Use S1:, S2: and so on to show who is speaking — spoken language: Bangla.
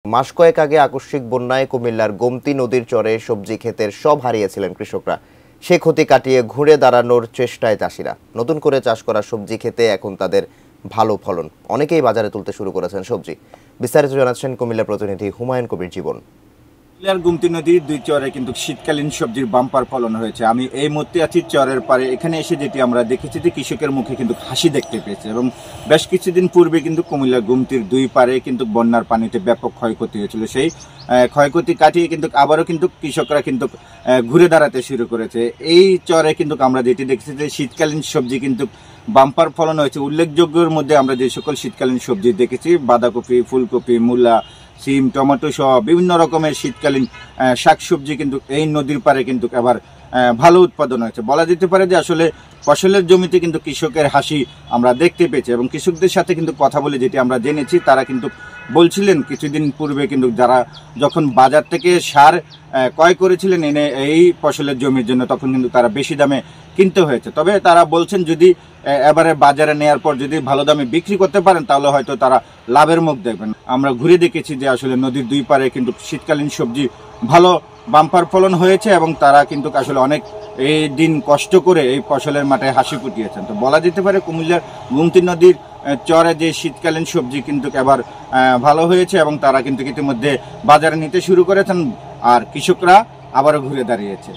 S1: মাস কয়েক আগে আকস্মিক বন্যায় কুমিল্লার গোমতী নদীর চরে সবজি ক্ষেতের সব হারিয়েছিলেন কৃষকরা। সে ক্ষতি কাটিয়ে ঘুরে দাঁড়ানোর চেষ্টায় চাষিরা। নতুন করে চাষ করা সবজি খেতে এখন তাদের ভালো ফলন। অনেকেই বাজারে তুলতে শুরু করেছেন সবজি। বিস্তারিত জানাচ্ছেন কুমিল্লা প্রতিনিধি হুমায়ুন কবির জীবন।
S2: কুমিল্লার গোমতী নদীর দুই চরে কিন্তু শীতকালীন সবজির বাম্পার ফলন হয়েছে। আমি এই মুহূর্তে আছি চরের পারে। এখানে এসে যেটি আমরা দেখেছি যে কৃষকের মুখে কিন্তু হাসি দেখতে পেয়েছে এবং বেশ কিছুদিন পূর্বে কিন্তু কুমিল্লা গোমতীর দুই পারে কিন্তু বন্যার পানিতে ব্যাপক ক্ষয়ক্ষতি হয়েছিল। সেই ক্ষয়ক্ষতি কাটিয়ে কিন্তু আবারও কিন্তু কৃষকরা কিন্তু ঘুরে দাঁড়াতে শুরু করেছে। এই চরে কিন্তু আমরা যেটি দেখেছি যে শীতকালীন সবজি কিন্তু বাম্পার ফলন হয়েছে। উল্লেখযোগ্যের মধ্যে আমরা যে সকল শীতকালীন সবজি দেখেছি, বাঁধাকপি, ফুলকপি, মূলা, সিম, টমেটো সহ বিভিন্ন রকমের শীতকালীন শাকসবজি কিন্তু এই নদীর পারে কিন্তু এবার ভালো উৎপাদন হয়েছে। বলা যেতে পারে যে আসলে ফসলের জমিতে কিন্তু কৃষকের হাসি আমরা দেখতে পেয়েছি এবং কৃষকদের সাথে কিন্তু কথা বলে যেটি আমরা জেনেছি, তারা কিন্তু বলছিলেন কিছুদিন পূর্বে কিন্তু যারা যখন বাজার থেকে সার ক্রয় করেছিলেন এনে এই ফসলের জমির জন্য, তখন কিন্তু তারা বেশি দামে কিনতে হয়েছে। তবে তারা বলছেন যদি এবারে বাজারে নেওয়ার পর যদি ভালো দামে বিক্রি করতে পারেন তাহলে হয়তো তারা লাভের মুখ দেখবেন। আমরা ঘুরে দেখেছি যে আসলে নদীর দুই পারে কিন্তু শীতকালীন সবজি ভালো বাম্পার ফলন হয়েছে এবং তারা কিন্তু আসলে অনেক এই দিন কষ্ট করে এই ফসলের মাঠে হাসি ফুটিয়েছেন। তো বলা যেতে পারে কুমিল্লার গোমতী নদীর চরে যে শীতকালীন সবজি কিন্তু এবার ভালো হয়েছে এবং তারা কিন্তু ইতিমধ্যে বাজারে নিতে শুরু করেছেন আর কৃষকরা আবারও ঘুরে দাঁড়িয়েছে।